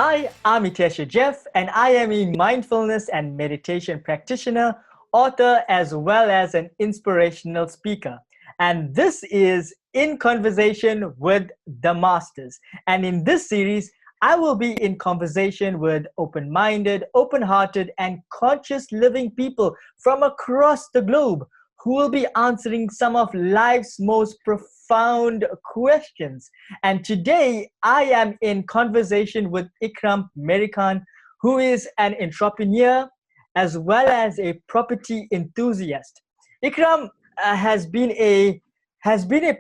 Hi, I'm Itesha Jeff, and I am a mindfulness and meditation practitioner, author, as well as an inspirational speaker. And this is In Conversation with the Masters. And in this series, I will be in conversation with open-minded, open-hearted, and conscious living people from across the globe who will be answering some of life's most profound questions. And today I am in conversation with Ikhram Merican, who is an entrepreneur as well as a property enthusiast. Ikhram has been a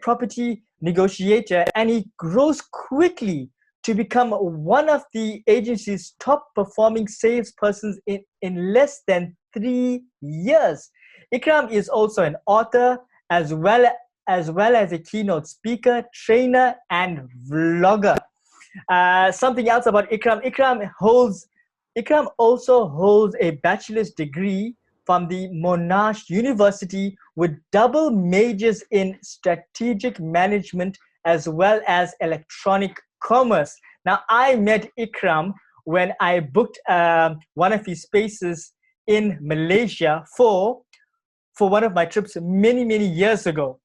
property negotiator, and he grows quickly to become one of the agency's top performing salespersons in less than 3 years. Ikhram is also an author as well as a keynote speaker, trainer, and vlogger. Something else about Ikhram. Ikhram also holds a bachelor's degree from the Monash University with double majors in strategic management as well as electronic commerce. Now, I met Ikhram when I booked one of his spaces in Malaysia for one of my trips many years ago.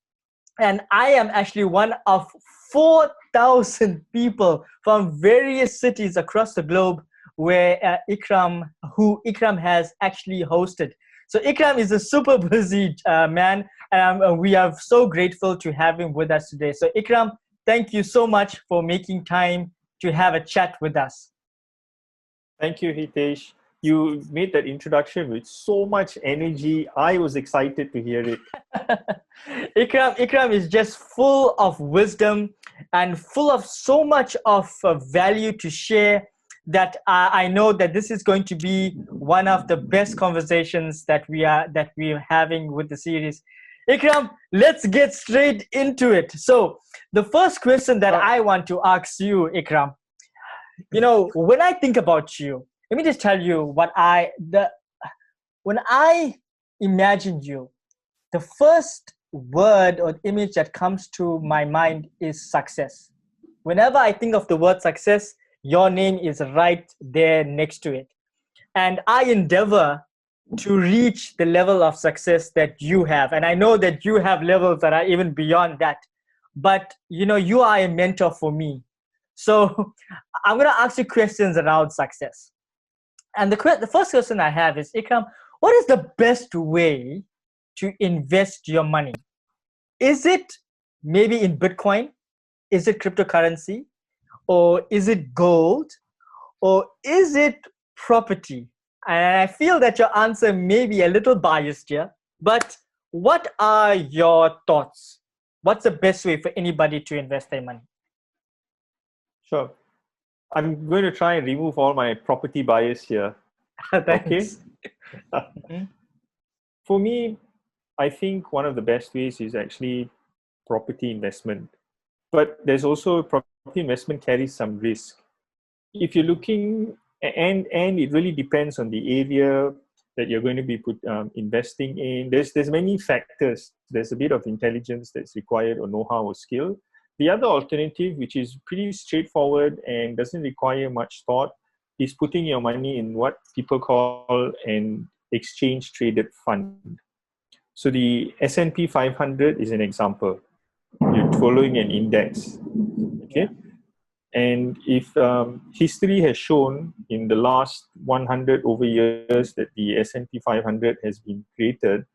And I am actually one of 4,000 people from various cities across the globe where Ikhram has actually hosted. So Ikhram is a super busy man, and we are so grateful to have him with us today. So Ikhram, thank you so much for making time to have a chat with us. Thank you, Hitesh. You made that introduction with so much energy. I was excited to hear it. Ikhram is just full of wisdom and full of so much of value to share that I know that this is going to be one of the best conversations that we are having with the series. Ikhram, let's get straight into it. So the first question that I want to ask you, Ikhram, when I think about you, let me just tell you when I imagine you, the first word or image that comes to my mind is success. Whenever I think of the word success, your name is right there next to it. And I endeavor to reach the level of success that you have. And I know that you have levels that are even beyond that. But, you are a mentor for me. So I'm going to ask you questions around success. And the first question I have is, Ikhram, what is the best way to invest your money? Is it maybe in Bitcoin? Is it cryptocurrency? Or is it gold? Or is it property? And I feel that your answer may be a little biased here, but what are your thoughts? What's the best way for anybody to invest their money? Sure. I'm going to try and remove all my property bias here. Okay. For me, I think one of the best ways is actually property investment. But there's also property investment carries some risk. If you're looking, and it really depends on the area that you're going to be investing in. There's many factors. There's a bit of intelligence that's required, or know-how or skill. The other alternative, which is pretty straightforward and doesn't require much thought, is putting your money in what people call an exchange-traded fund. So the S&P 500 is an example. You're following an index, okay? And if history has shown in the last 100 over years that the S&P 500 has been created,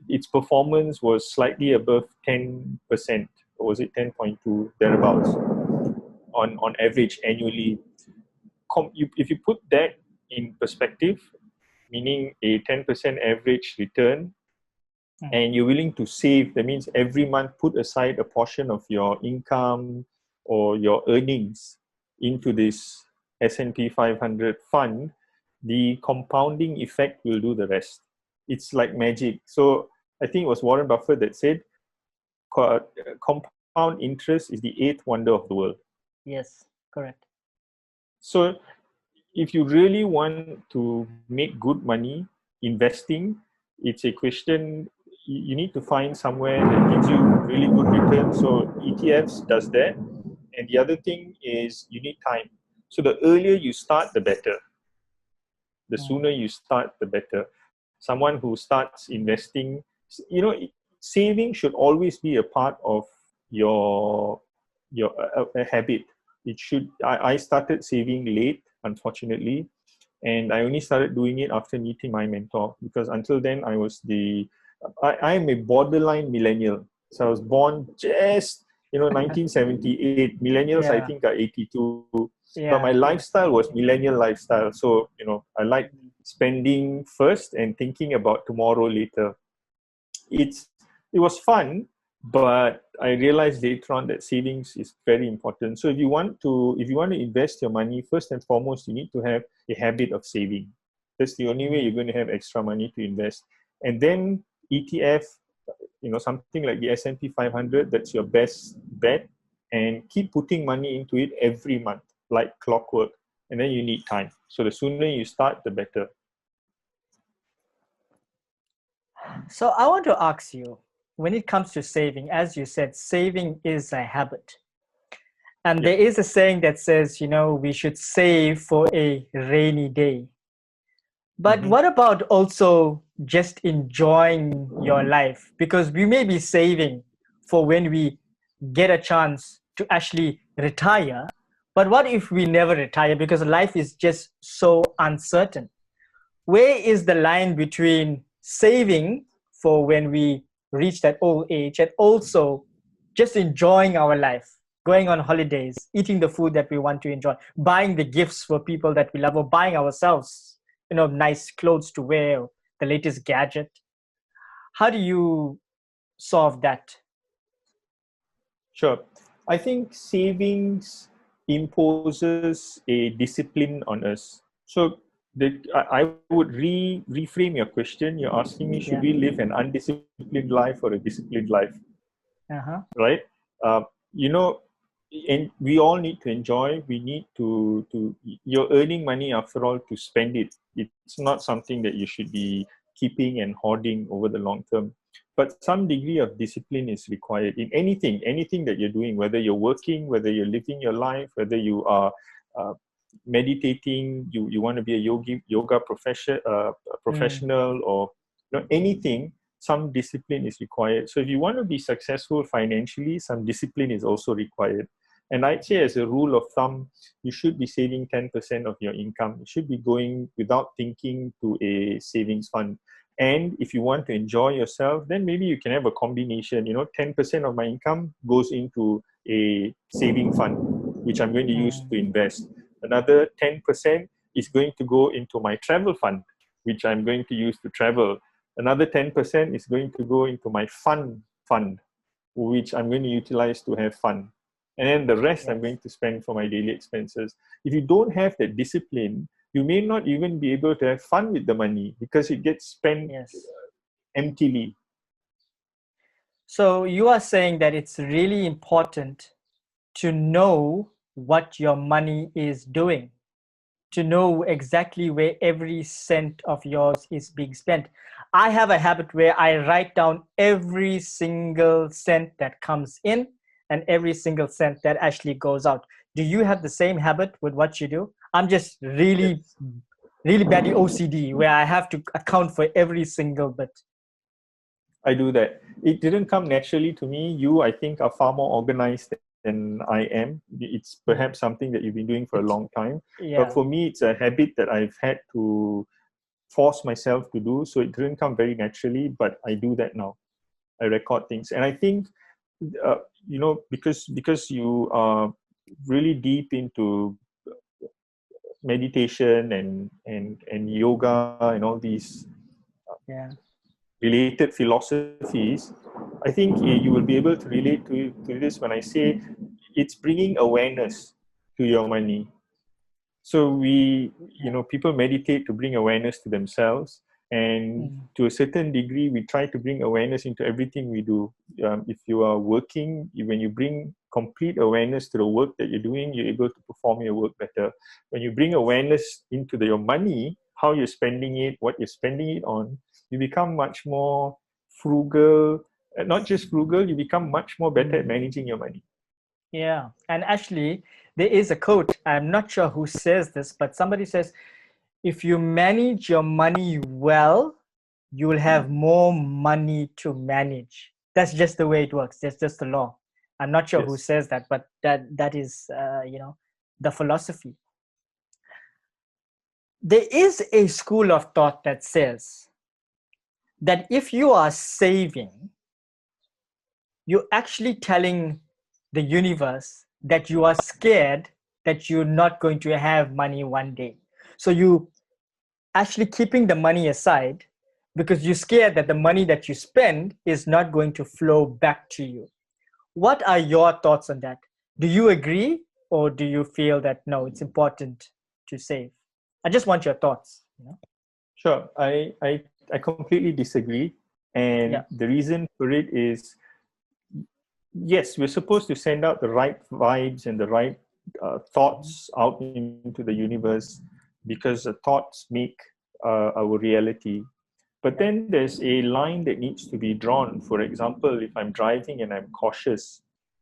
its performance was slightly above 10%. Or was it 10.2, thereabouts, on average annually. If you put that in perspective, meaning a 10% average return, and you're willing to save, that means every month put aside a portion of your income or your earnings into this S&P 500 fund, the compounding effect will do the rest. It's like magic. So I think it was Warren Buffett that said, compound interest is the 8th wonder of the world. Yes, correct. So if you really want to make good money investing, it's a question, you need to find somewhere that gives you really good returns. So ETFs does that. And the other thing is you need time. So the earlier you start, the better. The sooner you start, the better. Someone who starts investing, saving should always be a part of your a habit. It should. I started saving late, unfortunately, and I only started doing it after meeting my mentor, because until then I am a borderline millennial. So I was born just 1978. Millennials, I Yeah, think, are 82. But my yeah, lifestyle was millennial lifestyle. So I like spending first and thinking about tomorrow later. It was fun, but I realized later on that savings is very important. So if you want to invest your money, first and foremost, you need to have a habit of saving. That's the only way you're going to have extra money to invest. And then ETF, something like the S&P 500, that's your best bet. And keep putting money into it every month, like clockwork. And then you need time. So the sooner you start, the better. So I want to ask you, when it comes to saving, as you said, saving is a habit. And there is a saying that says, we should save for a rainy day. But what about also just enjoying your life? Because we may be saving for when we get a chance to actually retire. But what if we never retire, because life is just so uncertain? Where is the line between saving for when we reach that old age and also just enjoying our life, going on holidays, eating the food that we want to enjoy, buying the gifts for people that we love, or buying ourselves, nice clothes to wear, the latest gadget? How do you solve that? Sure. I think savings imposes a discipline on us. So I would reframe your question. You're asking me, should Yeah. we live an undisciplined life or a disciplined life? Right? Uh, you know, and we all need to enjoy. We need to. You're earning money after all to spend it. It's not something that you should be keeping and hoarding over the long term. But some degree of discipline is required in anything that you're doing, whether you're working, whether you're living your life, whether you are meditating, you want to be a yoga professional, or anything. Some discipline is required. So if you want to be successful financially, some discipline is also required. And I'd say, as a rule of thumb, you should be saving 10% of your income. You should be going, without thinking, to a savings fund. And if you want to enjoy yourself, then maybe you can have a combination. 10% of my income goes into a saving fund, which I'm going to use to invest. Another 10% is going to go into my travel fund, which I'm going to use to travel. Another 10% is going to go into my fund, which I'm going to utilize to have fun. And then the rest I'm going to spend for my daily expenses. If you don't have that discipline, you may not even be able to have fun with the money, because it gets spent emptily. So you are saying that it's really important to know what your money is doing, to know exactly where every cent of yours is being spent. I have a habit where I write down every single cent that comes in and every single cent that actually goes out. Do you have the same habit with what you do? I'm just really badly OCD, where I have to account for every single bit. I do that. It didn't come naturally to me. You, I think, are far more organized than I am. It's perhaps something that you've been doing for a long time. Yeah. But for me, it's a habit that I've had to force myself to do. So it didn't come very naturally, but I do that now. I record things. And I think, because you are really deep into meditation and yoga and all these related philosophies, I think you will be able to relate to this when I say it's bringing awareness to your money. So people meditate to bring awareness to themselves, and to a certain degree, we try to bring awareness into everything we do. If you are working, when you bring complete awareness to the work that you're doing, you're able to perform your work better. When you bring awareness into your money, how you're spending it, what you're spending it on, you become much more frugal. Not just frugal, you become much more better at managing your money. Yeah, and actually, there is a quote, I'm not sure who says this, but somebody says, if you manage your money well, you will have more money to manage. That's just the way it works. That's just the law. I'm not sure who Yes. says that, but that is, the philosophy. There is a school of thought that says that if you are saving, you're actually telling the universe that you are scared that you're not going to have money one day. So you actually keeping the money aside because you're scared that the money that you spend is not going to flow back to you. What are your thoughts on that? Do you agree, or do you feel that no, it's important to save? I just want your thoughts. Sure. I completely disagree. And Yeah. the reason for it is, yes, we're supposed to send out the right vibes and the right thoughts out into the universe, because the thoughts make our reality. But then there's a line that needs to be drawn. For example, if I'm driving and I'm cautious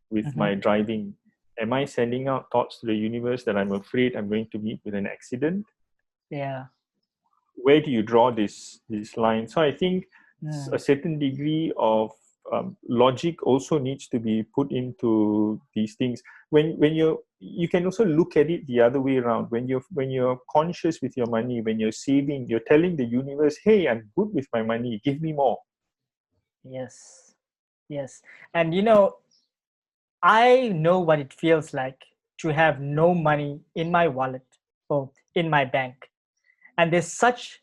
with Mm-hmm. my driving, am I sending out thoughts to the universe that I'm afraid I'm going to meet with an accident? Yeah. Where do you draw this line? So I think a Mm. certain degree of logic also needs to be put into these things. When you can also look at it the other way around. When you're conscious with your money, when you're saving, you're telling the universe, hey, I'm good with my money, give me more. Yes. Yes. And I know what it feels like to have no money in my wallet or in my bank. And there's such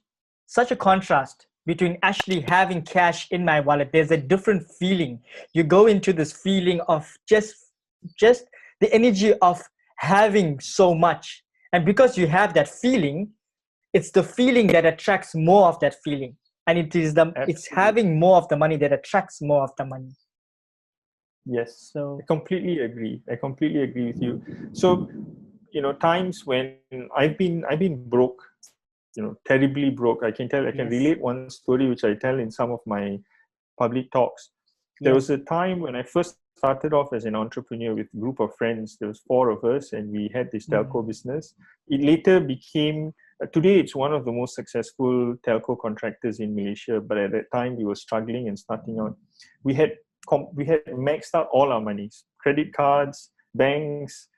a contrast between actually having cash in my wallet. There's a different feeling. You go into this feeling of just the energy of having so much. And because you have that feeling, it's the feeling that attracts more of that feeling. And it's Absolutely. having more of the money that attracts more of the money. Yes, I So completely agree. I completely agree with you. So, times when I've been broke, terribly broke. I can yes, relate one story which I tell in some of my public talks. There was yes. a time when I first started off as an entrepreneur with a group of friends. There was four of us, and we had this Mm, telco business. It later became today it's one of the most successful telco contractors in Malaysia. But at that time, we were struggling and starting out. We had we had maxed out all our monies, credit cards, banks.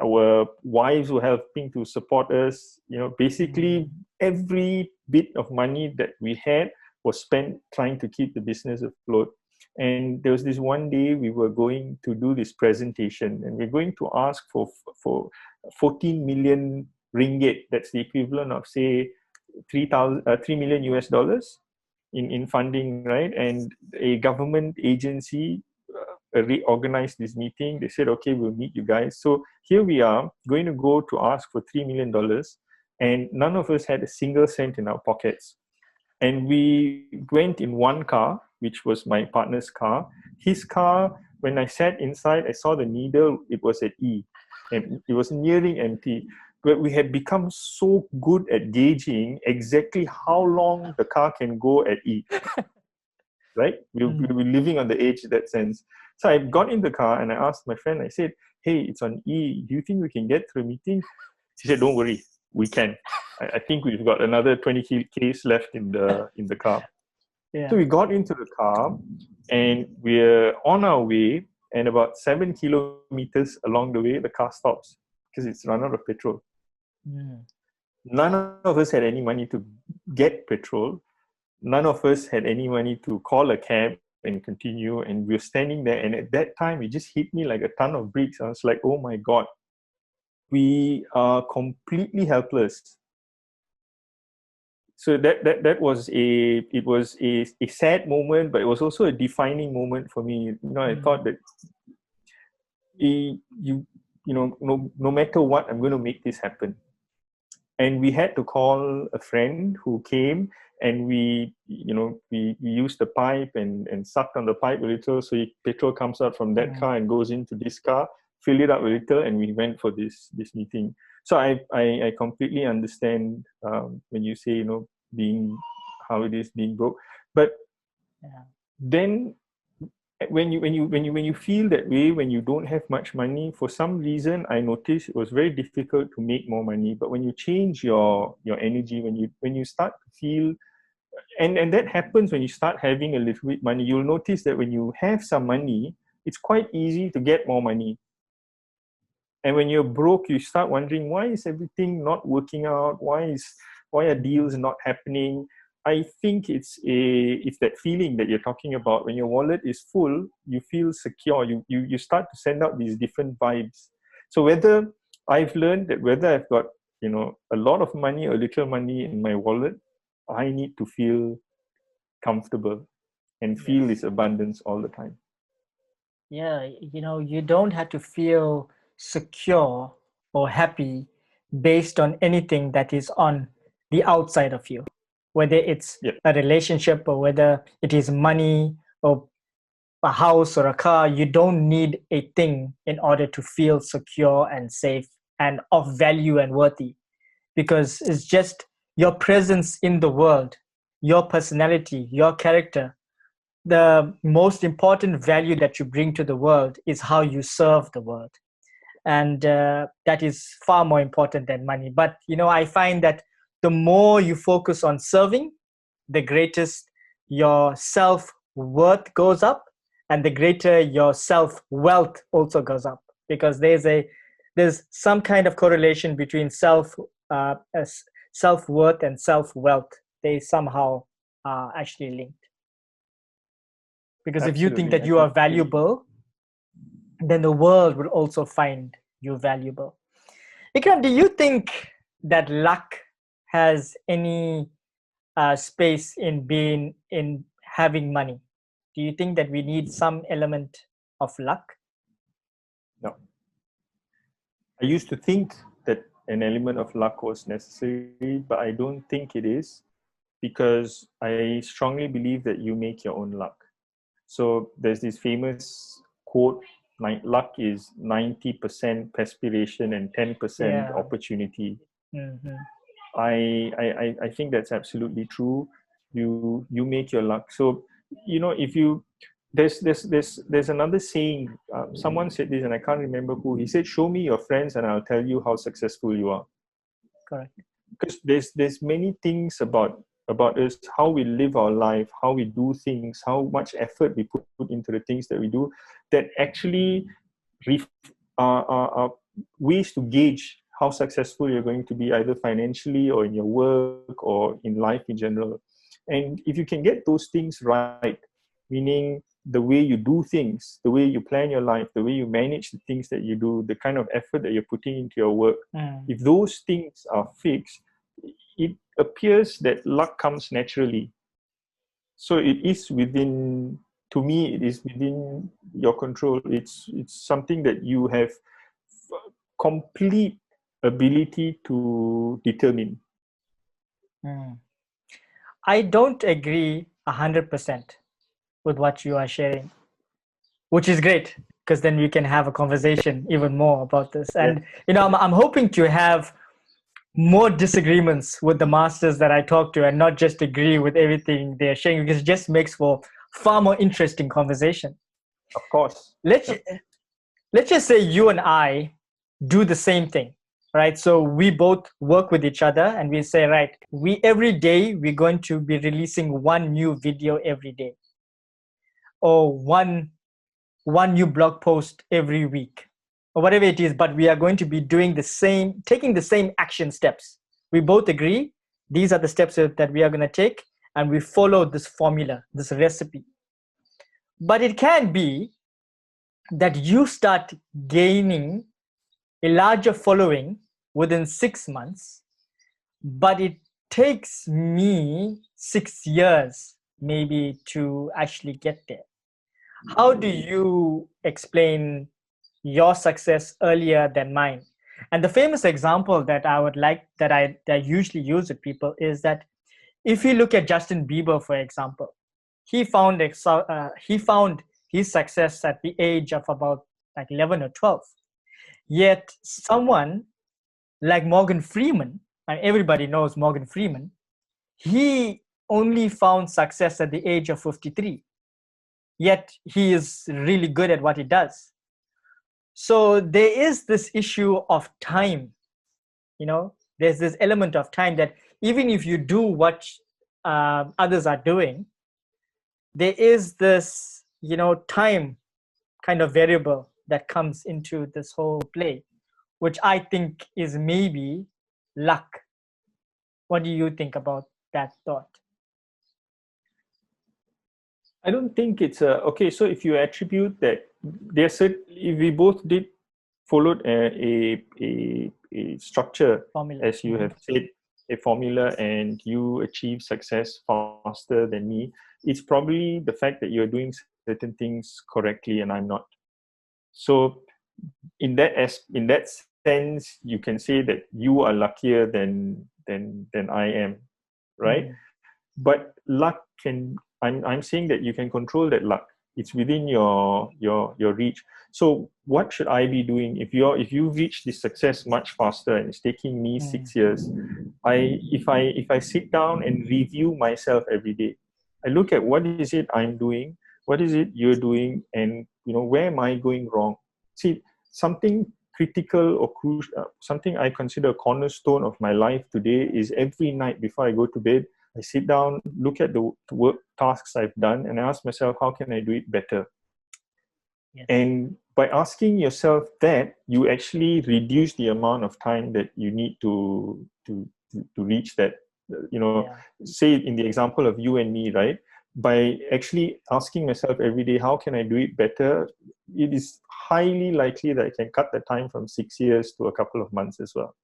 Our wives were helping to support us. Basically mm, every bit of money that we had was spent trying to keep the business afloat. And there was this one day we were going to do this presentation, and we're going to ask for 14 million ringgit. That's the equivalent of, say, 3 million US dollars in funding, right? And a government agency reorganized this meeting. They said, okay, we'll meet you guys. So here we are going to go to ask for $3 million, and none of us had a single cent in our pockets. And we went in one car, which was my partner's car. His car, when I sat inside, I saw the needle, it was at E, and it was nearing empty. But we had become so good at gauging exactly how long the car can go at E, right? We mm, were living on the edge in that sense. So I got in the car and I asked my friend, I said, hey, it's on E. Do you think we can get through a meeting? She said, don't worry, we can. I think we've got another 20 Ks left in the car. So yeah. we got into the car and we're on our way, and about 7 kilometers along the way, the car stops because it's run out of petrol. Mm, None of us had any money to get petrol. None of us had any money to call a cab and continue. And we were standing there. And at that time, it just hit me like a ton of bricks. I was like, oh my God, we are completely helpless. So that was a sad moment, but it was also a defining moment for me. I thought mm, that no matter what, I'm going to make this happen. And we had to call a friend who came, and we used the pipe and sucked on the pipe a little, so petrol comes out from that mm. car and goes into this car, fill it up a little, and we went for this meeting. So I completely understand when you say being how it is being broke. But Yeah. then when you feel that way, when you don't have much money, for some reason, I noticed it was very difficult to make more money. But when you change your energy, when you start to feel, and that happens when you start having a little bit money, you'll notice that when you have some money, it's quite easy to get more money. And when you're broke, you start wondering, why is everything not working out? Why are deals not happening? I think it's that feeling that you're talking about. When your wallet is full, you feel secure. You start to send out these different vibes. So whether I've learned that whether I've got a lot of money or little money in my wallet, I need to feel comfortable and feel this abundance all the time. Yeah, you don't have to feel secure or happy based on anything that is on the outside of you, whether it's a relationship or whether it is money or a house or a car. You don't need a thing in order to feel secure and safe and of value and worthy, because it's just your presence in the world, your personality, your character. The most important value that you bring to the world is how you serve the world, and that is far more important than money. But I find that the more you focus on serving, the greatest your self-worth goes up, and the greater your self-wealth also goes up, because there's some kind of correlation between self-worth and self-wealth. They somehow are actually linked. Because if you think that you are valuable, then the world will also find you valuable. Ikhram, do you think that luck has any space in having money? Do you think that we need some element of luck? No. I used to think that an element of luck was necessary, but I don't think it is, because I strongly believe that you make your own luck. So there's this famous quote, luck is 90% perspiration and 10% opportunity. Mm-hmm. I think that's absolutely true. You make your luck. So if you there's another saying. Someone said this, and I can't remember who. He said, "Show me your friends, and I'll tell you how successful you are." Correct. Because there's many things about us, how we live our life, how we do things, how much effort we put into the things that we do, that actually are ways to gauge how successful you're going to be, either financially or in your work or in life in general. And if you can get those things right, meaning the way you do things, the way you plan your life, the way you manage the things that you do, the kind of effort that you're putting into your work, if those things are fixed, it appears that luck comes naturally. So it is within, to me, it is within your control. It's something that you have complete ability to determine. I don't agree 100% with what you are sharing, which is great, because then we can have a conversation even more about this. And I'm hoping to have more disagreements with the masters that I talk to, and not just agree with everything they're sharing, because it just makes for far more interesting conversation. Of course. Let's just say you and I do the same thing, right? So we both work with each other, and we say, right, every day we're going to be releasing one new video every day, or one new blog post every week, or whatever it is, but we are going to be doing taking the same action steps. We both agree these are the steps that we are going to take, and we follow this formula, this recipe. But it can be that you start gaining a larger following within 6 months, but it takes me 6 years maybe to actually get there. How do you explain your success earlier than mine? And the famous example that I usually use with people is that if you look at Justin Bieber, for example, he found his success at the age of about like 11 or 12. Yet someone like Morgan Freeman, and everybody knows Morgan Freeman, he only found success at the age of 53. yet he is really good at what he does. So there is this issue of time, there's this element of time that even if you do what others are doing, there is this, time kind of variable that comes into this whole play, which I think is maybe luck. What do you think about that thought? I don't think it's okay. So if you attribute that, if we both did followed a structure, Formula. as you have said, a formula, and you achieve success faster than me, it's probably the fact that you're doing certain things correctly and I'm not. So in that sense, you can say that you are luckier than I am, right? But luck I'm saying that you can control that luck. It's within your reach. So what should I be doing if you reach this success much faster and it's taking me 6 years? If I sit down and review myself every day, I look at what is it I'm doing, what is it you're doing, and where am I going wrong? See, something critical or crucial, something I consider a cornerstone of my life today is every night before I go to bed, I sit down, look at the work tasks I've done, and I ask myself, how can I do it better? Yes. And by asking yourself that, you actually reduce the amount of time that you need to reach that. Say in the example of you and me, right? By actually asking myself every day, how can I do it better? It is highly likely that I can cut the time from 6 years to a couple of months as well.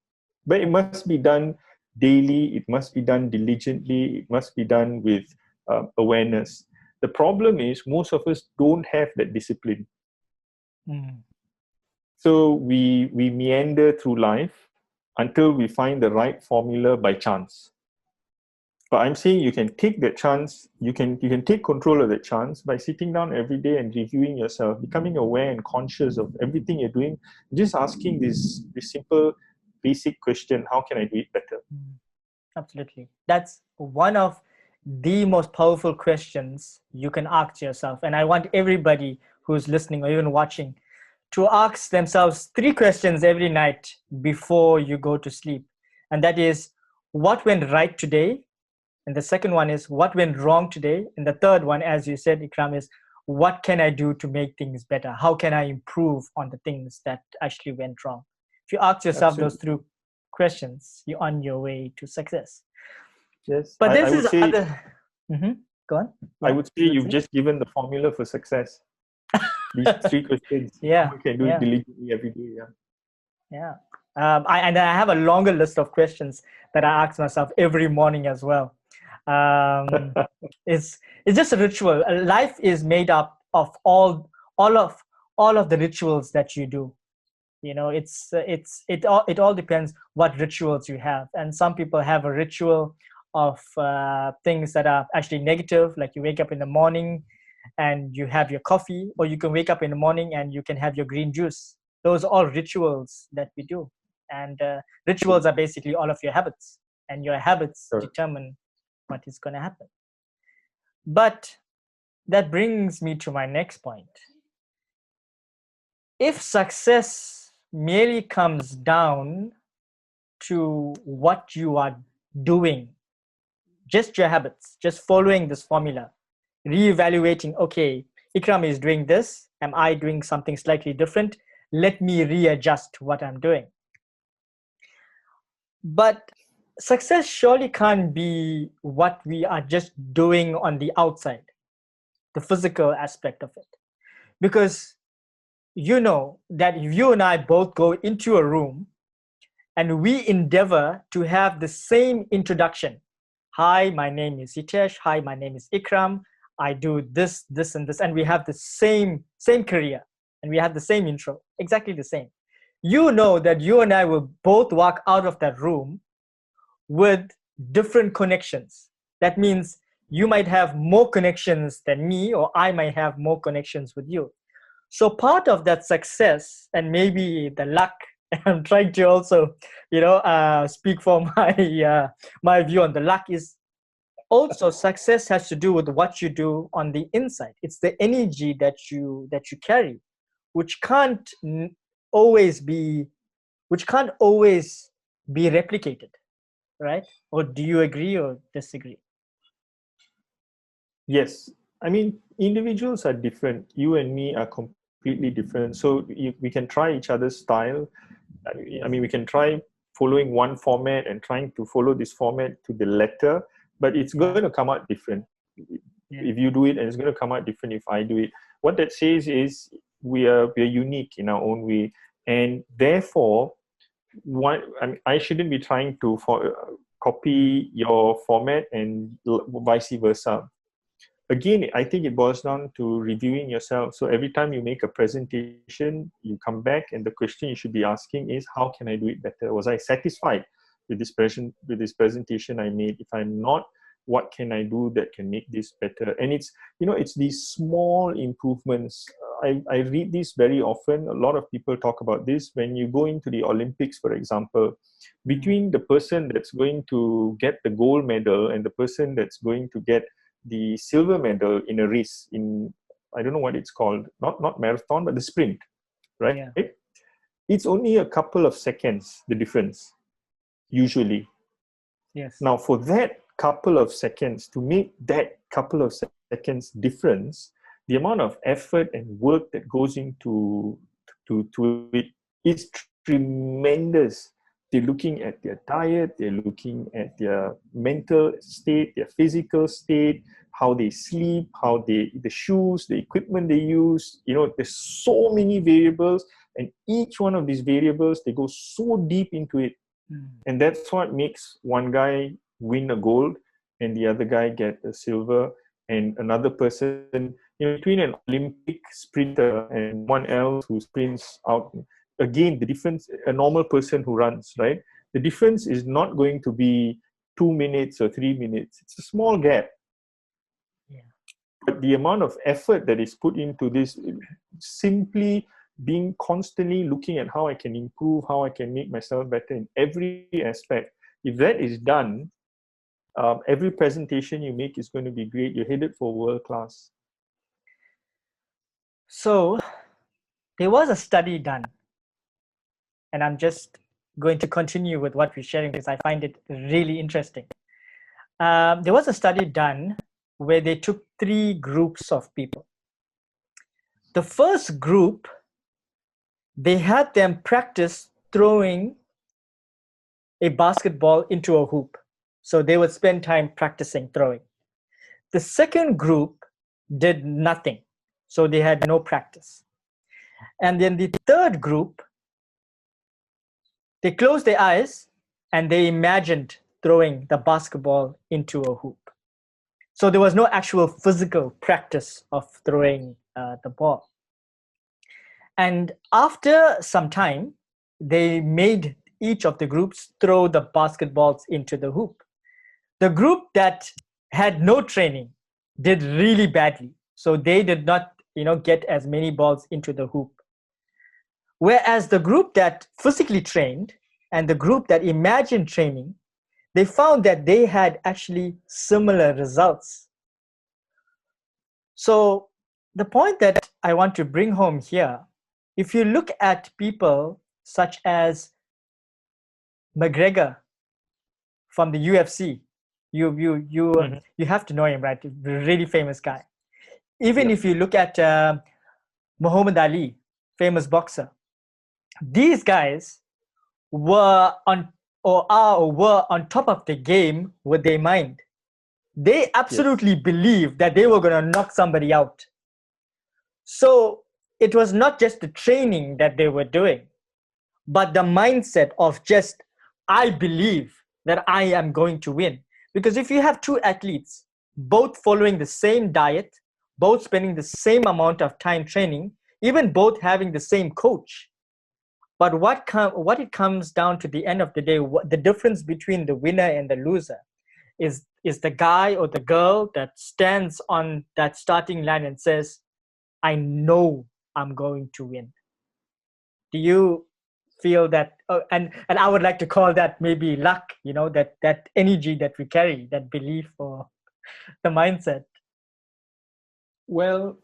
But it must be done daily, it must be done diligently, it must be done with awareness. The problem is most of us don't have that discipline. So we meander through life until we find the right formula by chance. But I'm saying you can take that chance, you can take control of that chance by sitting down every day and reviewing yourself, becoming aware and conscious of everything you're doing, just asking this simple basic question, how can I do it better? Absolutely. That's one of the most powerful questions you can ask yourself. And I want everybody who's listening or even watching to ask themselves 3 questions every night before you go to sleep. And that is, what went right today? And the second one is, what went wrong today? And the third one, as you said, Ikhram, is, what can I do to make things better? How can I improve on the things that actually went wrong? If you ask yourself those 3 questions, you're on your way to success. Yes. But this is other... Go on. I would say you've just given the formula for success. These 3 questions. Yeah. You can do it diligently every day. Yeah. And I have a longer list of questions that I ask myself every morning as well. It's just a ritual. Life is made up of all of the rituals that you do. It all depends what rituals you have. And some people have a ritual of things that are actually negative, like you wake up in the morning and you have your coffee, or you can wake up in the morning and you can have your green juice. Those are all rituals that we do. And rituals are basically all of your habits, and your habits determine what is going to happen. But that brings me to my next point. If success merely comes down to what you are doing, just your habits, just following this formula, reevaluating, okay, Ikhram is doing this, am I doing something slightly different? Let me readjust what I'm doing. But success surely can't be what we are just doing on the outside, the physical aspect of it. Because you know that if you and I both go into a room and we endeavor to have the same introduction, hi, my name is Hitesh, hi, my name is Ikhram, I do this, this, and this, and we have the same career, and we have the same intro, exactly the same. You know that you and I will both walk out of that room with different connections. That means you might have more connections than me, or I might have more connections with you. So part of that success, and maybe the luck, I'm trying to also, speak for my view on the luck, is also success has to do with what you do on the inside. It's the energy that you carry, which always be can't always be replicated, right? Or do you agree or disagree? Yes. I mean, individuals are different. You and me are completely different. So we can try each other's style. I mean, we can try following one format and trying to follow this format to the letter, but it's going to come out different if you do it, and it's going to come out different if I do it. What that says is we're unique in our own way, and therefore, I shouldn't be trying to copy your format and vice versa. Again, I think it boils down to reviewing yourself. So every time you make a presentation, you come back and the question you should be asking is, how can I do it better? Was I satisfied with this presentation I made? If I'm not, what can I do that can make this better? And it's these small improvements. I read this very often. A lot of people talk about this. When you go into the Olympics, for example, between the person that's going to get the gold medal and the person that's going to get the silver medal in a race, in I don't know what it's called, not marathon, but the sprint, right? Yeah. It's only a couple of seconds, the difference, usually. Yes. Now, for that couple of seconds, to make that couple of seconds difference, the amount of effort and work that goes into it is tremendous. They're looking at their diet, they're looking at their mental state, their physical state, how they sleep, the shoes, the equipment they use. There's so many variables, and each one of these variables, they go so deep into it. And that's what makes one guy win a gold and the other guy get a silver, and another person, between an Olympic sprinter and one else who sprints out. Again, the difference, a normal person who runs, right? The difference is not going to be 2 minutes or 3 minutes. It's a small gap. Yeah. But the amount of effort that is put into this, simply being constantly looking at how I can improve, how I can make myself better in every aspect. If that is done, every presentation you make is going to be great. You're headed for world class. So there was a study done, and I'm just going to continue with what we're sharing because I find it really interesting. There was a study done where they took 3 groups of people. The first group, they had them practice throwing a basketball into a hoop. So they would spend time practicing throwing. The second group did nothing. So they had no practice. And then the third group, they closed their eyes and they imagined throwing the basketball into a hoop. So there was no actual physical practice of throwing the ball. And after some time, they made each of the groups throw the basketballs into the hoop. The group that had no training did really badly. So they did not, get as many balls into the hoop. Whereas the group that physically trained and the group that imagined training, they found that they had actually similar results. So the point that I want to bring home here, if you look at people such as McGregor from the UFC, you have to know him, right? Really famous guy. Even if you look at Muhammad Ali, famous boxer, these guys were on top of the game with their mind. They absolutely believed that they were going to knock somebody out. So it was not just the training that they were doing, but the mindset of just, I believe that I am going to win. Because if you have 2 athletes, both following the same diet, both spending the same amount of time training, even both having the same coach, but what it comes down to the end of the day, the difference between the winner and the loser is the guy or the girl that stands on that starting line and says, I know I'm going to win. Do you feel that? And I would like to call that maybe luck, that energy that we carry, that belief. Or the mindset? Well,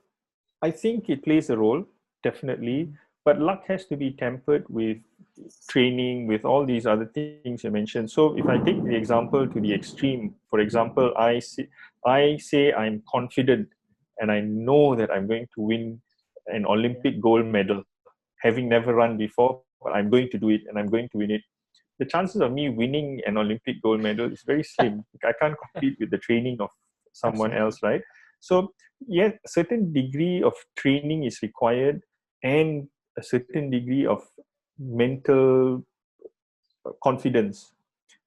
I think it plays a role, definitely, but luck has to be tempered with training, with all these other things you mentioned. So if I take the example to the extreme, for example, I say I'm confident and I know that I'm going to win an Olympic gold medal, having never run before, but I'm going to do it and I'm going to win it. The chances of me winning an Olympic gold medal is very slim. I can't compete with the training of someone Absolutely. else, right? So, yeah, a certain degree of training is required and a certain degree of mental confidence.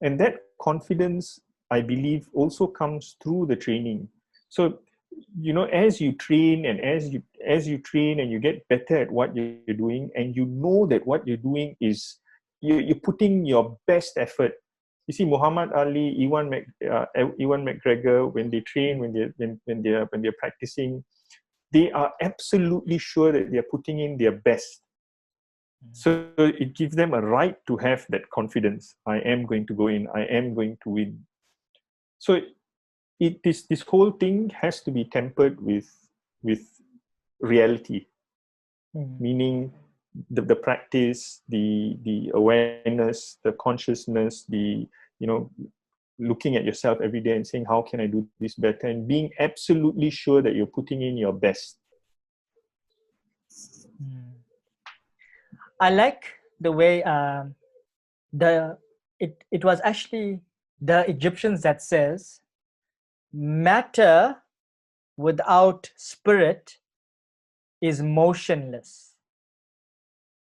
And that confidence, I believe, also comes through the training. So, as you train and as you train and you get better at what you're doing, and you know that what you're doing is you're putting your best effort. You see, Muhammad Ali, Ewan McGregor, when they train, when they're practicing, they are absolutely sure that they're putting in their best. So it gives them a right to have that confidence. I am going to go in. I am going to win. So this whole thing has to be tempered with reality, Mm. meaning the practice, the awareness, the consciousness, looking at yourself every day and saying, how can I do this better? And being absolutely sure that you're putting in your best. Mm. I like the way it was actually the Egyptians that says matter without spirit is motionless.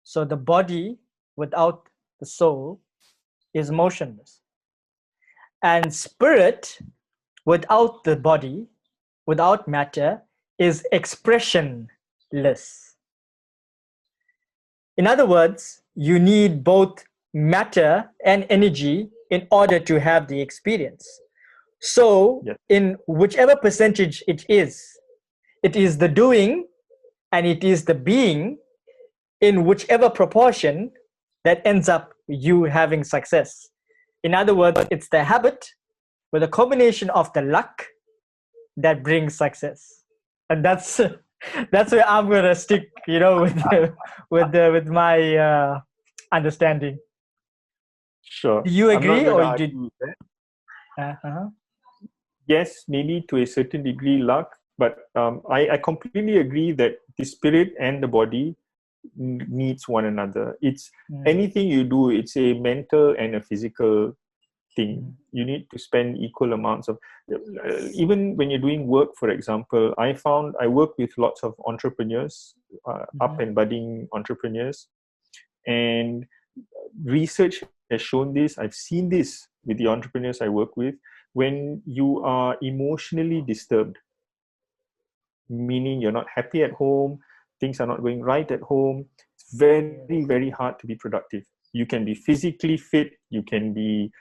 So the body without the soul is motionless. And spirit without the body, without matter, is expressionless. In other words, you need both matter and energy in order to have the experience. So, Yes. in whichever percentage it is the doing and it is the being, in whichever proportion, that ends up you having success. In other words, it's the habit with a combination of the luck that brings success. And that's that's where I'm gonna stick, with my understanding. Sure. Do you I'm not agree, going to or did? argue with that. Uh-huh. Yes, maybe to a certain degree luck, but I completely agree that the spirit and the body needs one another. It's anything you do, it's a mental and a physical thing. You need to spend equal amounts of, even when you're doing work, for example, I work with lots of entrepreneurs, up and budding entrepreneurs, and research has shown this. I've seen this with the entrepreneurs I work with. When you are emotionally disturbed, meaning you're not happy at home, things are not going right at home, it's very, very hard to be productive. You can be physically fit, you can be,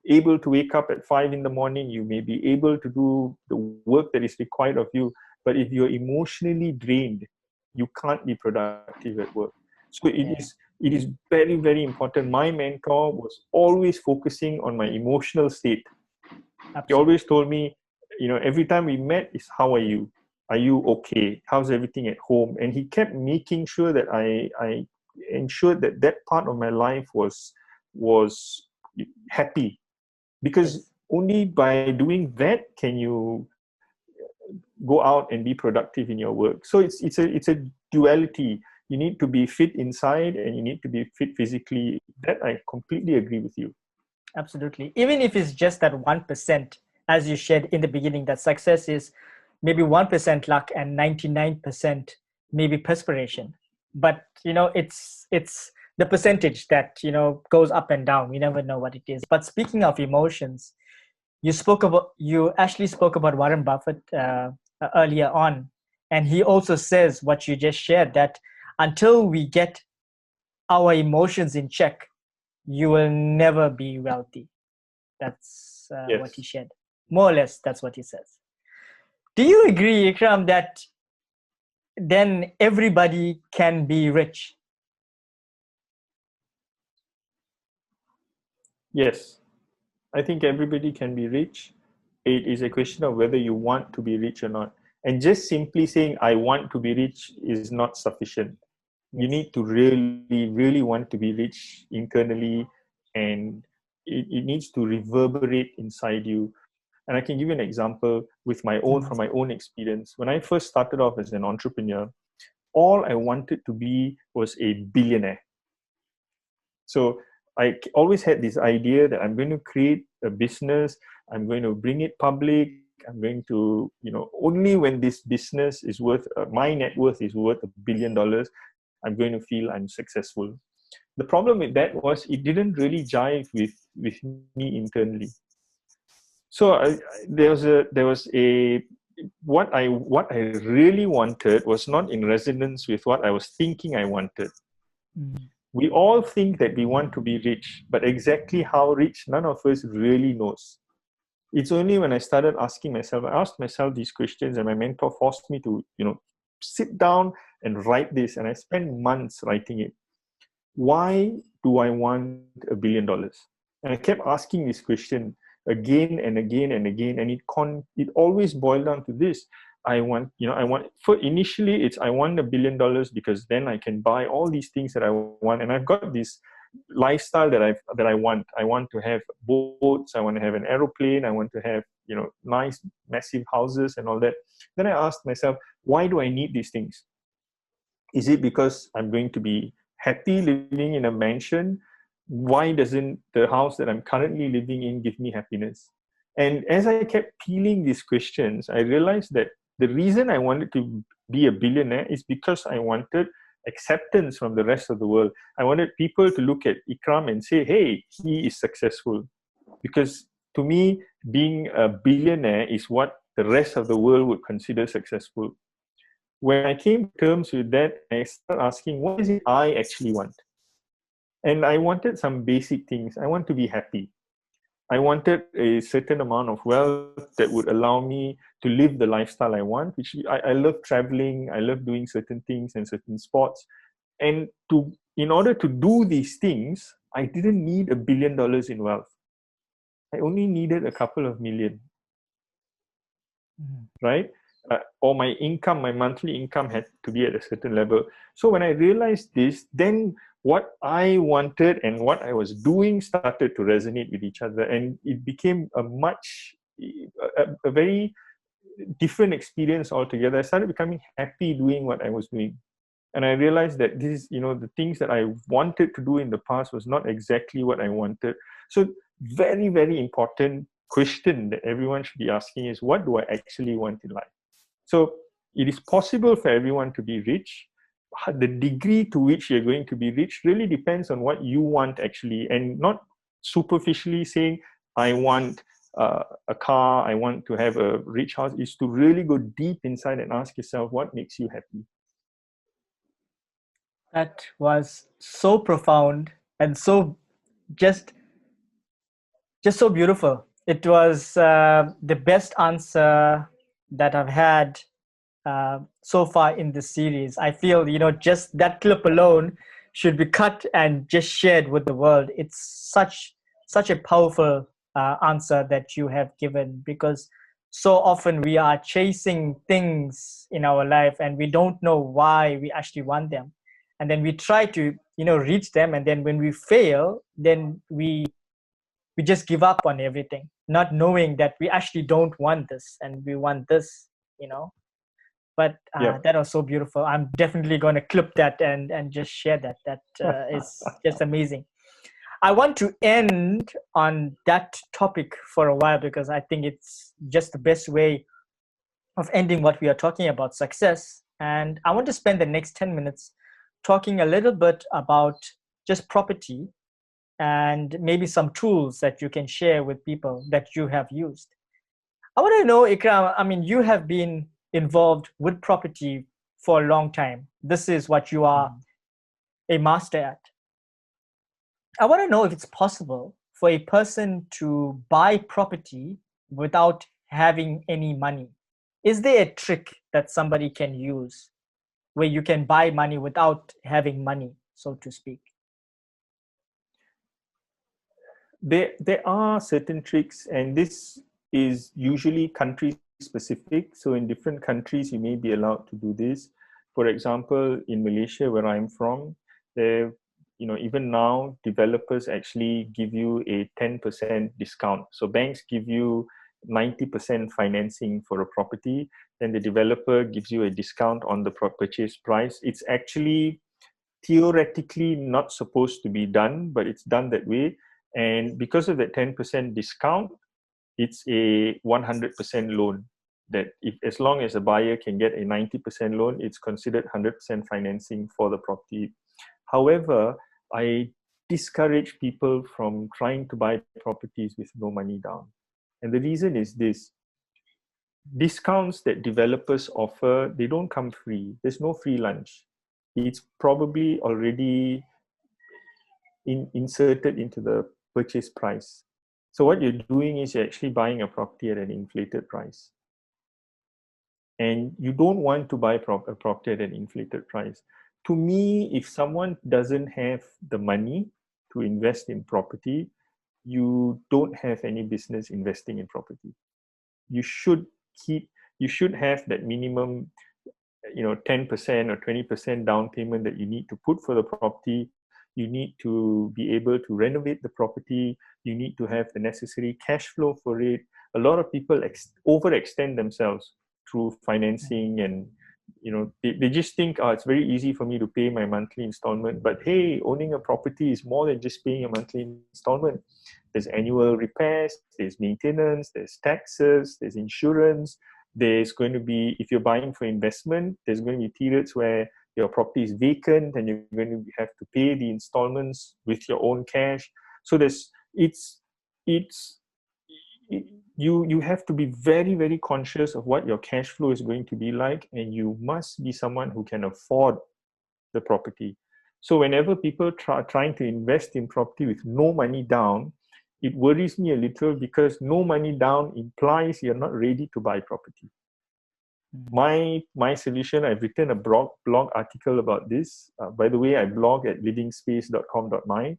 able to wake up at 5 in the morning, you may be able to do the work that is required of you, but if you're emotionally drained, you can't be productive at work. So it is very, very important. My mentor was always focusing on my emotional state. He Absolutely. always told me, every time we met is, how are you? Are you okay? How's everything at home? And he kept making sure that I ensured that that part of my life was happy, because Yes. only by doing that can you go out and be productive in your work. So it's a duality. You need to be fit inside and you need to be fit physically. That I completely agree with you. Absolutely. Even if it's just that 1%, as you shared in the beginning, that success is maybe 1% luck and 99% maybe perspiration. But it's the percentage that goes up and down. We never know what it is. But speaking of emotions, you actually spoke about Warren Buffett earlier on, and he also says what you just shared, that until we get our emotions in check, you will never be wealthy. That's what he Yes. shared. More or less, that's what he says. Do you agree, Ikram, that then everybody can be rich? Yes. I think everybody can be rich. it is a question of whether you want to be rich or not. And just simply saying, I want to be rich is not sufficient. You Yes. need to really, really want to be rich internally, and it needs to reverberate inside you. And I can give you an example from my own experience. When I first started off as an entrepreneur, all I wanted to be was a billionaire. So I always had this idea that I'm going to create a business, I'm going to bring it public, I'm going to, only when this business is worth, my net worth is worth $1 billion, I'm going to feel I'm successful. The problem with that was it didn't really jive with me internally. So what I really wanted was not in resonance with what I was thinking I wanted. Mm. We all think that we want to be rich, but exactly how rich, none of us really knows. It's only when I started asking myself, I asked myself these questions, and my mentor forced me to, sit down and write this. And I spent months writing it. Why do I want $1 billion? And I kept asking this question again and again and again. And it always boiled down to this. I want, for initially it's, I want $1 billion because then I can buy all these things that I want. And I've got this lifestyle that I want. I want to have boats. I want to have an aeroplane. I want to have, nice, massive houses and all that. Then I asked myself, why do I need these things? Is it because I'm going to be happy living in a mansion? Why doesn't the house that I'm currently living in give me happiness? And as I kept peeling these questions, I realized that the reason I wanted to be a billionaire is because I wanted acceptance from the rest of the world. I wanted people to look at Ikhram and say, hey, he is successful. Because to me, being a billionaire is what the rest of the world would consider successful. When I came to terms with that, I started asking, what is it I actually want? And I wanted some basic things. I want to be happy. I wanted a certain amount of wealth that would allow me to live the lifestyle I want, which I love traveling, I love doing certain things and certain sports. And in order to do these things, I didn't need $1 billion in wealth. I only needed a couple of million, right? Or my income, my monthly income had to be at a certain level. So when I realized this, then what I wanted and what I was doing started to resonate with each other, and it became a very different experience altogether. I started becoming happy doing what I was doing, and I realized that this, the things that I wanted to do in the past was not exactly what I wanted. So very, very important question that everyone should be asking is, what do I actually want in life? So it is possible for everyone to be rich. The degree to which you're going to be rich really depends on what you want actually, and not superficially saying, I want a car, I want to have a rich house. Is to really go deep inside and ask yourself, what makes you happy? That was so profound and so just so beautiful. It was the best answer that I've had so far in this series. I feel, just that clip alone should be cut and just shared with the world. It's such a powerful answer that you have given, because so often we are chasing things in our life and we don't know why we actually want them. And then we try to, reach them. And then when we fail, then we just give up on everything, not knowing that we actually don't want this and we want this, But that was so beautiful. I'm definitely going to clip that and just share that. That is just amazing. I want to end on that topic for a while, because I think it's just the best way of ending what we are talking about, success. And I want to spend the next 10 minutes talking a little bit about just property and maybe some tools that you can share with people that you have used. I want to know, Ikram, I mean, you have been involved with property for a long time. This is what you are a master at. I want to know if it's possible for a person to buy property without having any money. Is there a trick that somebody can use where you can buy money without having money, so to speak? There are certain tricks, and this is usually country specific. So in different countries, you may be allowed to do this. For example, in Malaysia, where I'm from, there, even now, developers actually give you a 10% discount. So banks give you 90% financing for a property, then the developer gives you a discount on the purchase price. It's actually theoretically not supposed to be done, but it's done that way. And because of that 10% discount, it's a 100% loan. That if, as long as a buyer can get a 90% loan, it's considered 100% financing for the property. However, I discourage people from trying to buy properties with no money down. And the reason is this: discounts that developers offer, they don't come free. There's no free lunch. It's probably already inserted into the purchase price. So what you're doing is you're actually buying a property at an inflated price. And you don't want to buy a property at an inflated price. To me, if someone doesn't have the money to invest in property, you don't have any business investing in property. You should have that minimum 10% or 20% down payment that you need to put for the property. You need to be able to renovate the property. You need to have the necessary cash flow for it. A lot of people overextend themselves through financing, and they just think, oh, it's very easy for me to pay my monthly installment. But hey, owning a property is more than just paying a monthly installment. There's annual repairs, there's maintenance, there's taxes, there's insurance. There's going to be, if you're buying for investment, there's going to be periods where your property is vacant and you're going to have to pay the installments with your own cash. So you have to be very, very conscious of what your cash flow is going to be like, and you must be someone who can afford the property. So whenever people trying to invest in property with no money down, it worries me a little, because no money down implies you're not ready to buy property. My solution, I've written a blog article about this. By the way, I blog at livingspace.com.my.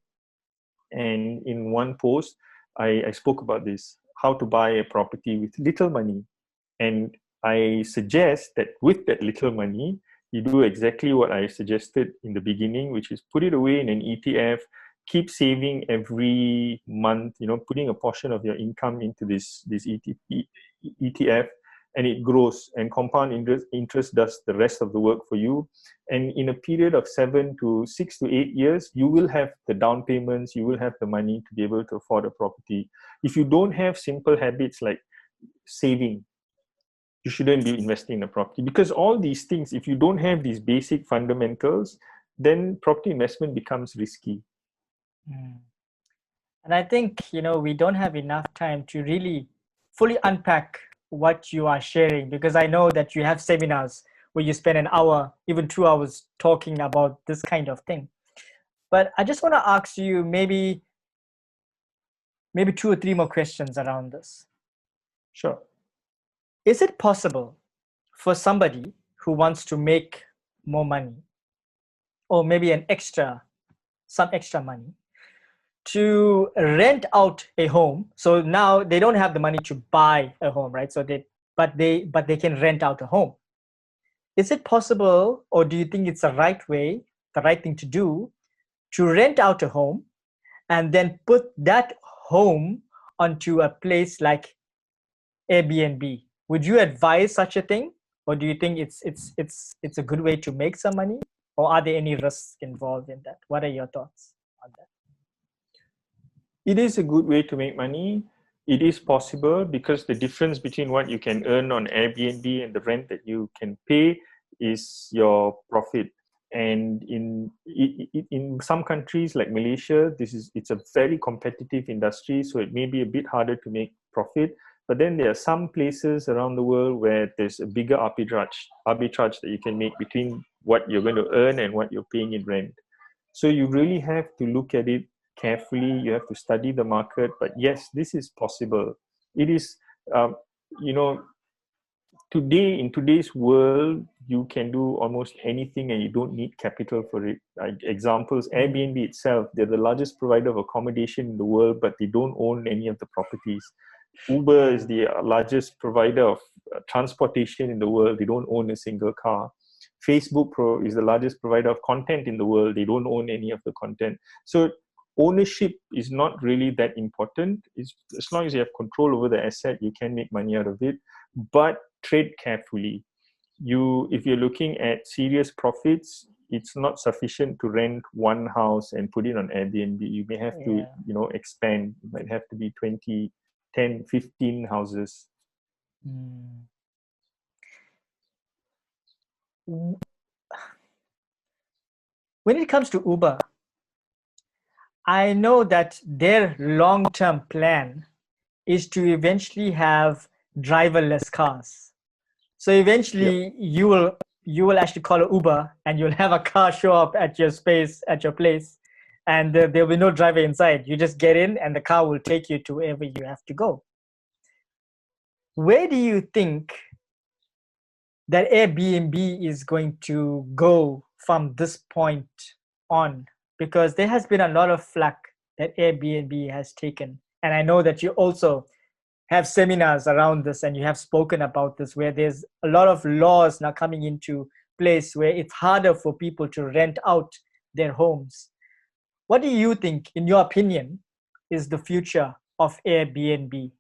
And in one post, I spoke about this, how to buy a property with little money. And I suggest that with that little money, you do exactly what I suggested in the beginning, which is put it away in an ETF, keep saving every month, putting a portion of your income into this ETF, and it grows, and compound interest does the rest of the work for you. And in a period of 6 to 8 years, you will have the down payments, you will have the money to be able to afford a property. If you don't have simple habits like saving, you shouldn't be investing in a property, because all these things, if you don't have these basic fundamentals, then property investment becomes risky. And I think, we don't have enough time to really fully unpack what you are sharing, because I know that you have seminars where you spend an hour, even 2 hours, talking about this kind of thing. But I just want to ask you maybe 2 or 3 more questions around this. Sure. Is it possible for somebody who wants to make more money, or maybe some extra money, to rent out a home? So now they don't have the money to buy a home, right? So but they can rent out a home. Is it possible, or do you think it's the right thing to do, to rent out a home and then put that home onto a place like Airbnb? Would you advise such a thing, or do you think it's a good way to make some money, or are there any risks involved in that? What are your thoughts on that? It is a good way to make money. It is possible, because the difference between what you can earn on Airbnb and the rent that you can pay is your profit. And in some countries like Malaysia, it's a very competitive industry, so it may be a bit harder to make profit. But then there are some places around the world where there's a bigger arbitrage that you can make between what you're going to earn and what you're paying in rent. So you really have to look at it carefully. You have to study the market. But yes, this is possible. It is, today, in today's world, you can do almost anything and you don't need capital for it. Examples, Airbnb itself, they're the largest provider of accommodation in the world, but they don't own any of the properties. Uber is the largest provider of transportation in the world. They don't own a single car. Facebook is the largest provider of content in the world. They don't own any of the content. So ownership is not really that important. As long as you have control over the asset, you can make money out of it. But trade carefully. If you're looking at serious profits, it's not sufficient to rent one house and put it on Airbnb. You may have to, expand. It might have to be 20, 10, 15 houses. Mm. When it comes to Uber, I know that their long-term plan is to eventually have driverless cars. So eventually you will actually call an Uber and you'll have a car show up at your place, and there'll be no driver inside. You just get in and the car will take you to wherever you have to go. Where do you think that Airbnb is going to go from this point on? Because there has been a lot of flack that Airbnb has taken. And I know that you also have seminars around this and you have spoken about this, where there's a lot of laws now coming into place where it's harder for people to rent out their homes. What do you think, in your opinion, is the future of Airbnb?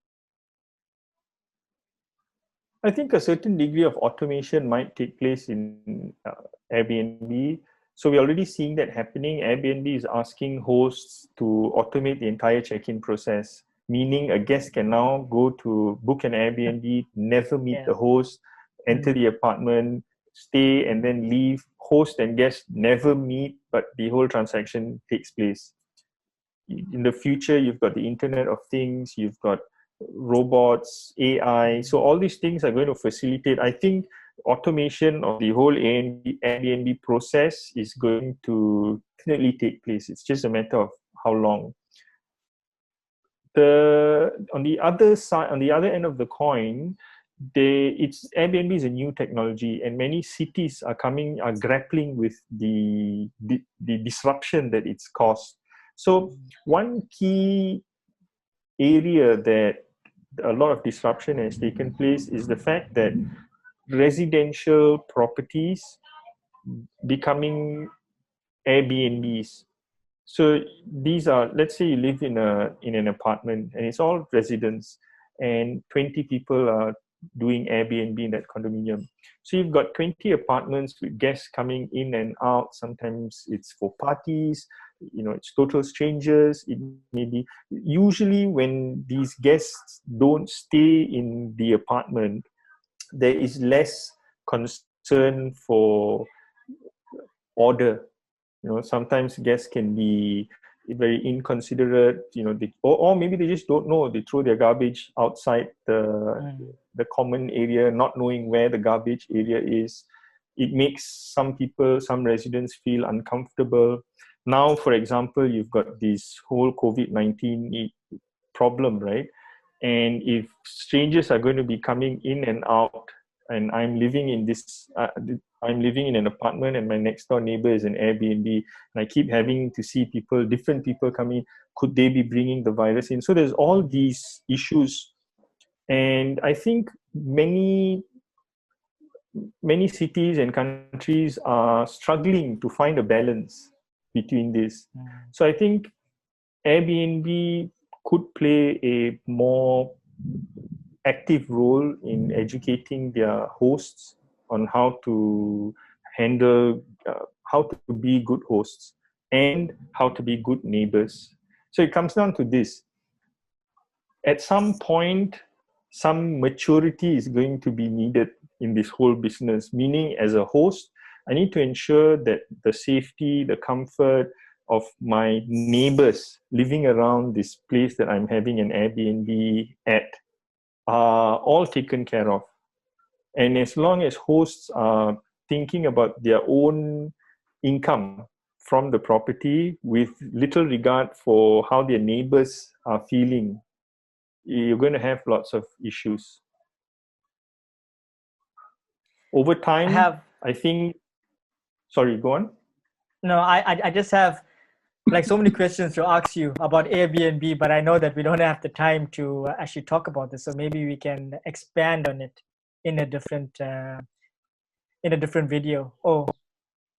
I think a certain degree of automation might take place in Airbnb. So we're already seeing that happening. Airbnb is asking hosts to automate the entire check-in process, meaning a guest can now go to book an Airbnb, never meet the host, enter the apartment, stay, and then leave. Host and guest never meet, but the whole transaction takes place. In the future, you've got the Internet of Things, you've got robots, AI. So all these things are going to facilitate. I think automation of the whole Airbnb process is going to definitely take place. It's just a matter of how long. On the other side, on the other end of the coin, Airbnb is a new technology, and many cities are grappling with the disruption that it's caused. So one key area that a lot of disruption has taken place is the fact that residential properties becoming Airbnbs. So these are, let's say you live in an apartment and it's all residents, and 20 people are doing Airbnb in that condominium. So you've got 20 apartments with guests coming in and out. Sometimes it's for parties, it's total strangers. It may be, usually when these guests don't stay in the apartment, there is less concern for order. Sometimes guests can be very inconsiderate, or maybe they just don't know. They throw their garbage outside the common area, not knowing where the garbage area is. It makes some residents feel uncomfortable. Now, for example, you've got this whole COVID-19 problem, right? And if strangers are going to be coming in and out, and I'm living in an apartment and my next door neighbor is an Airbnb, and I keep having to see different people coming, could they be bringing the virus in? So there's all these issues. And I think many cities and countries are struggling to find a balance between this. So I think Airbnb could play a more active role in educating their hosts on how to handle, how to be good hosts and how to be good neighbors. So it comes down to this. At some point, some maturity is going to be needed in this whole business, meaning as a host, I need to ensure that the safety, the comfort of my neighbors living around this place that I'm having an Airbnb at are all taken care of. And as long as hosts are thinking about their own income from the property with little regard for how their neighbors are feeling, you're going to have lots of issues. Over time, I think... Sorry, go on. No, I just have like so many questions to ask you about Airbnb, but I know that we don't have the time to actually talk about this. So maybe we can expand on it in a different video, or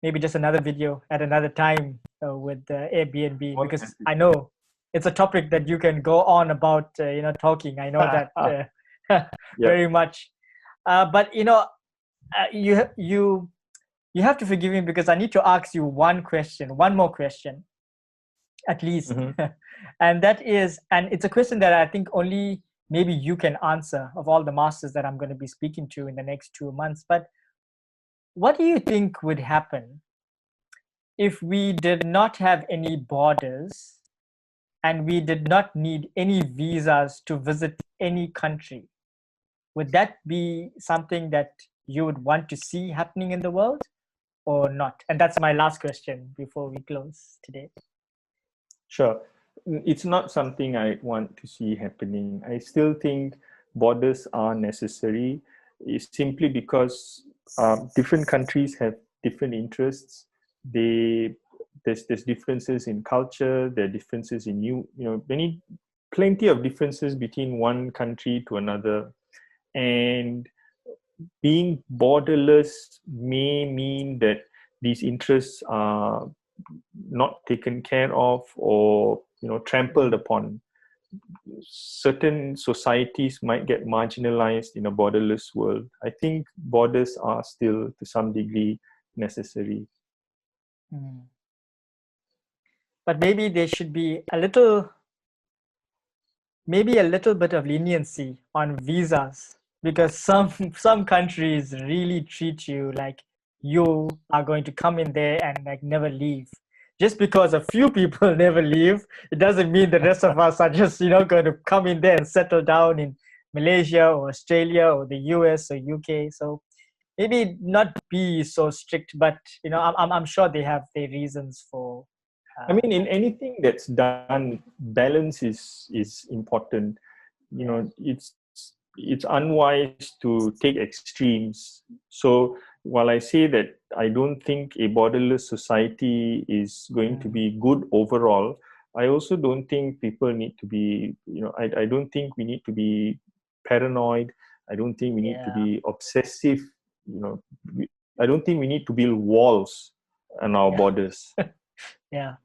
maybe just another video at another time with Airbnb, because I know it's a topic that you can go on about, talking. I know that very much. But you have to forgive me because I need to ask you one more question, at least. And it's a question that I think only maybe you can answer of all the masters that I'm going to be speaking to in the next 2 months. But what do you think would happen if we did not have any borders and we did not need any visas to visit any country? Would that be something that you would want to see happening in the world or not? And that's my last question before we close today. Sure. It's not something I want to see happening. I still think borders are necessary. It's simply because different countries have different interests. There's differences in culture. There are differences in plenty of differences between one country to another. And being borderless may mean that these interests are not taken care of or trampled upon. Certain societies might get marginalized in a borderless world. I think borders are still to some degree necessary. But maybe there should be a little bit of leniency on visas, because some countries really treat you like you are going to come in there and like never leave. Just because a few people never leave, it doesn't mean the rest of us are just going to come in there and settle down in Malaysia or Australia or the US or UK. So maybe not be so strict, but I'm sure they have their reasons for. I mean, in anything that's done, balance is important. It's unwise to take extremes. So while I say that I don't think a borderless society is going to be good overall, I also don't think people need to be, I don't think we need to be paranoid. I don't think we need to be obsessive. I don't think we need to build walls on our borders. Yeah.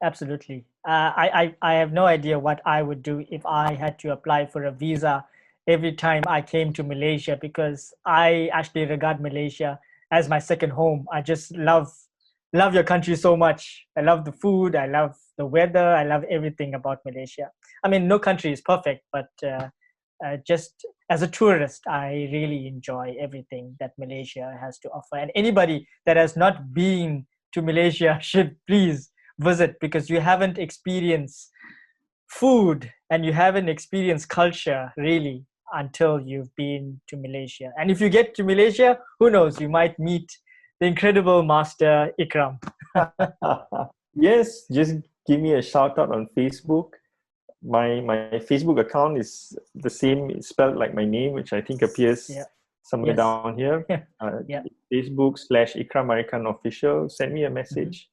Absolutely. I have no idea what I would do if I had to apply for a visa every time I came to Malaysia, because I actually regard Malaysia as my second home. I just love your country so much. I love the food. I love the weather. I love everything about Malaysia. I mean, no country is perfect, but just as a tourist, I really enjoy everything that Malaysia has to offer. And anybody that has not been to Malaysia should please visit, because you haven't experienced food and you haven't experienced culture really until you've been to Malaysia. And if you get to Malaysia, who knows, you might meet the incredible master Ikhram. Yes, just give me a shout out on Facebook. My Facebook account is the same, it's spelled like my name, which I think appears somewhere down here. Facebook/Ikhram Merican Official. Send me a message.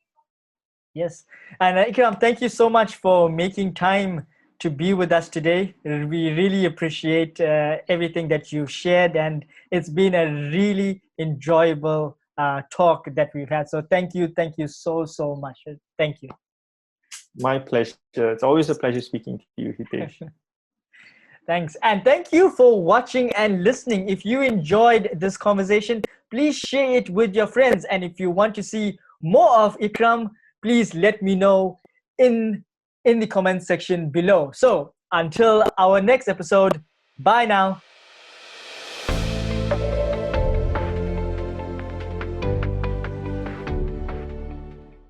Yes. And Ikhram, thank you so much for making time to be with us today. We really appreciate everything that you shared, and it's been a really enjoyable talk that we've had. So thank you so much. Thank you. My pleasure. It's always a pleasure speaking to you, Hitesh. Thanks. And thank you for watching and listening. If you enjoyed this conversation, please share it with your friends. And if you want to see more of Ikhram, please let me know in the comment section below. So until our next episode, bye now.